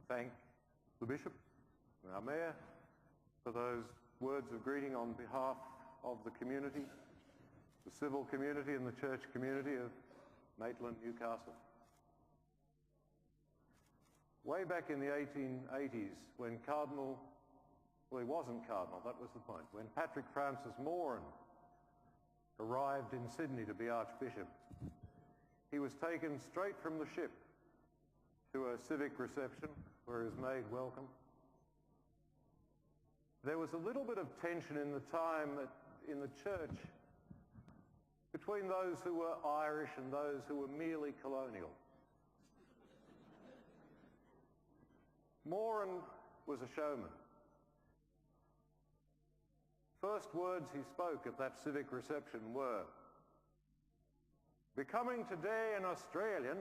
thank the Bishop and our Mayor for those words of greeting on behalf of the community, the civil community and the church community of Maitland-Newcastle. Way back in the 1880s, when Cardinal, well, he wasn't Cardinal, that was the point, when Patrick Francis Moran arrived in Sydney to be Archbishop, he was taken straight from the ship to a civic reception where he was made welcome. There was a little bit of tension in the time in the church between those who were Irish and those who were merely colonial. Moran was a showman. First words he spoke at that civic reception were, "Becoming today an Australian,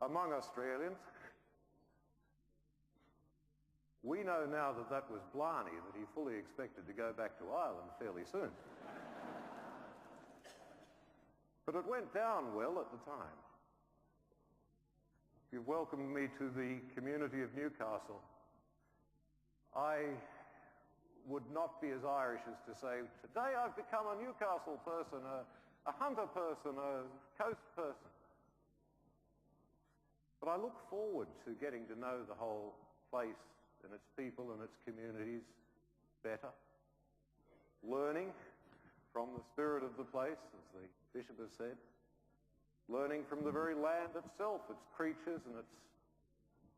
among Australians." We know now that that was blarney, that he fully expected to go back to Ireland fairly soon. But it went down well at the time. You've welcomed me to the community of Newcastle. I would not be as Irish as to say, today I've become a Newcastle person, a Hunter person, a Coast person. But I look forward to getting to know the whole place and its people and its communities better, learning from the spirit of the place, as the Bishop has said, learning from the very land itself, its creatures and its,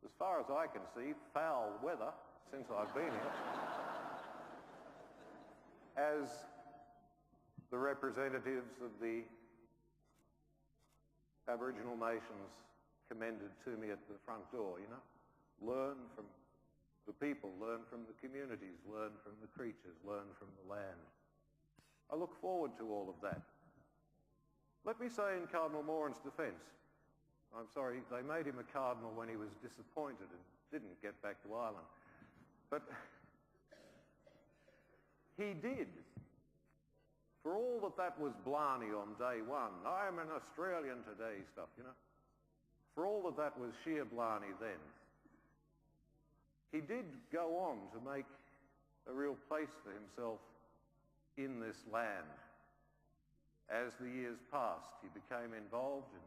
as far as I can see, foul weather since I've been here, as the representatives of the Aboriginal nations commended to me at the front door, you know. Learn from the people, learn from the communities, learn from the creatures, learn from the land. I look forward to all of that. Let me say in Cardinal Moran's defence, I'm sorry, they made him a cardinal when he was disappointed and didn't get back to Ireland. But he did. For all that that was blarney on day one, I'm an Australian today stuff, you know. For all that that was sheer blarney then, he did go on to make a real place for himself in this land. As the years passed, he became involved in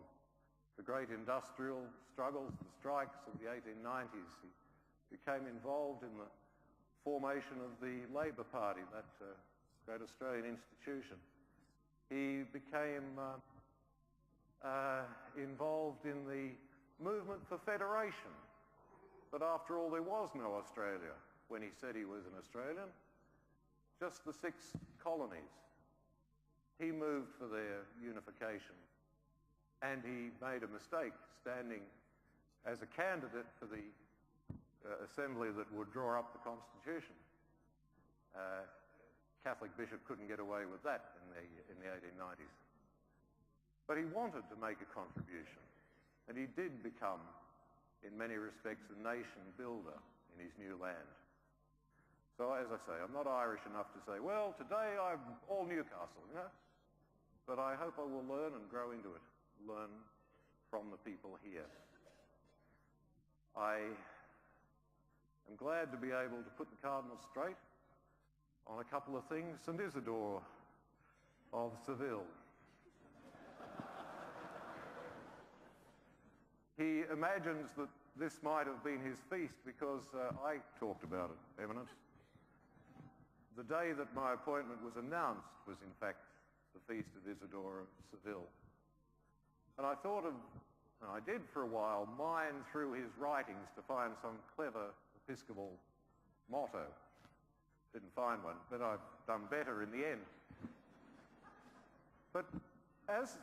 the great industrial struggles and strikes of the 1890s. He became involved in the formation of the Labor Party, that great Australian institution. He became involved in the movement for federation. But after all, there was no Australia when he said he was an Australian, just the 6 colonies. He moved for their unification, and he made a mistake standing as a candidate for the assembly that would draw up the Constitution. Catholic bishop couldn't get away with that in the 1890s. But he wanted to make a contribution, and he did become, in many respects, a nation builder in his new land. So, as I say, I'm not Irish enough to say, well, today I'm all Newcastle, you know? But I hope I will learn and grow into it, learn from the people here. I am glad to be able to put the Cardinal straight on a couple of things. St. Isidore of Seville. He imagines that this might have been his feast because I talked about it, Eminence. The day that my appointment was announced was in fact the feast of Isidore of Seville. And I thought of, and I did for a while, mine through his writings to find some clever Episcopal motto. Didn't find one, but I've done better in the end. But as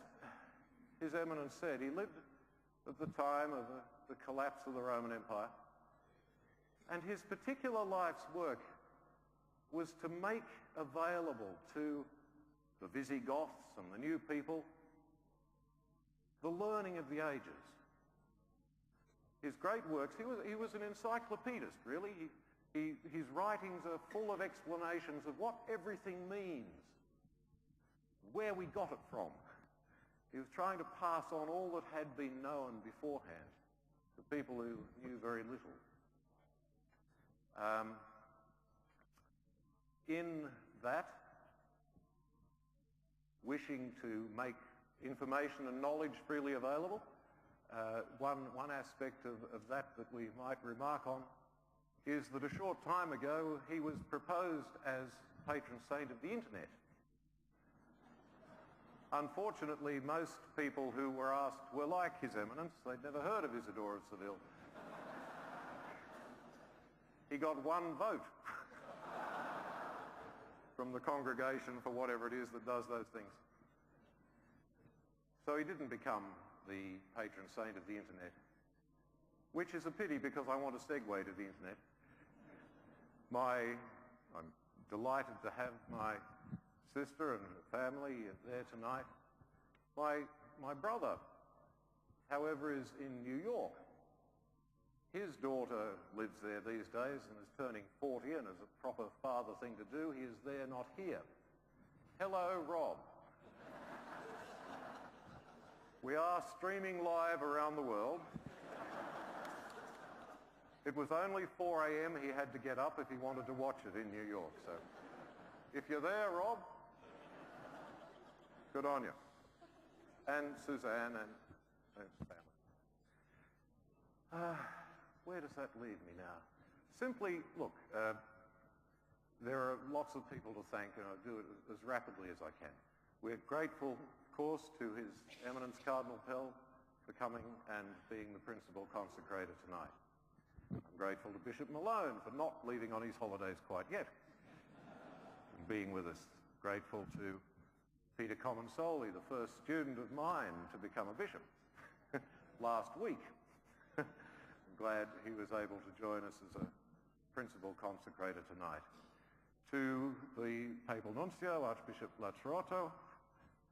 His Eminence said, he lived at the time of the collapse of the Roman Empire, and his particular life's work was to make available to the Visigoths and the new people the learning of the ages. His great works, he was an encyclopedist, really. His writings are full of explanations of what everything means, where we got it from. He was trying to pass on all that had been known beforehand. to people who knew very little. In that, wishing to make information and knowledge freely available, one aspect of that we might remark on is that a short time ago he was proposed as patron saint of the internet. Unfortunately, most people who were asked were like His Eminence. They'd never heard of Isidore of Seville. He got one vote from the congregation for whatever it is that does those things. So he didn't become the patron saint of the internet, which is a pity because I want to segue to the internet. I'm delighted to have my sister and her family there tonight. My brother, however, is in New York. His daughter lives there these days and is turning 40, and as a proper father thing to do, he is there, not here. Hello, Rob. We are streaming live around the world. It was only 4 a.m. he had to get up if he wanted to watch it in New York. So if you're there, Rob, good on you. And Suzanne and family. Where does that leave me now? Simply, look, there are lots of people to thank, and I'll do it as rapidly as I can. We're grateful, of course, to His Eminence Cardinal Pell for coming and being the principal consecrator tonight. I'm grateful to Bishop Malone for not leaving on his holidays quite yet and being with us. Grateful to Peter Comensoli, the first student of mine to become a bishop last week. I'm glad he was able to join us as a principal consecrator tonight. To the Papal Nuncio, Archbishop Lazzarotto,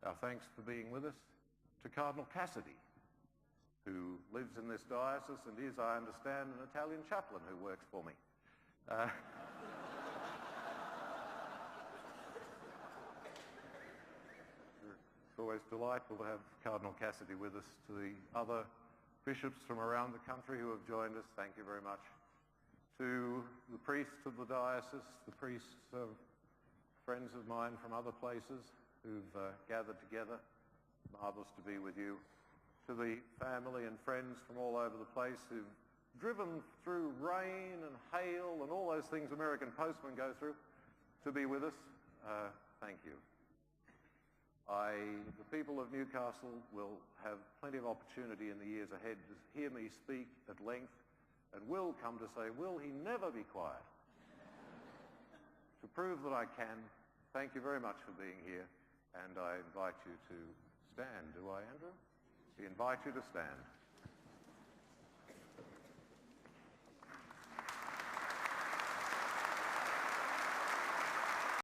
our thanks for being with us. To Cardinal Cassidy, who lives in this diocese and is, I understand, an Italian chaplain who works for me. It's always delightful to have Cardinal Cassidy with us. To the other bishops from around the country who have joined us, thank you very much. To the priests of the diocese, the priests of friends of mine from other places who've gathered together, marvellous to be with you. To the family and friends from all over the place who've driven through rain and hail and all those things American postmen go through to be with us, thank you. The people of Newcastle will have plenty of opportunity in the years ahead to hear me speak at length and will come to say, will he never be quiet? To prove that I can, thank you very much for being here, and I invite you to stand. Do I, Andrew? We invite you to stand.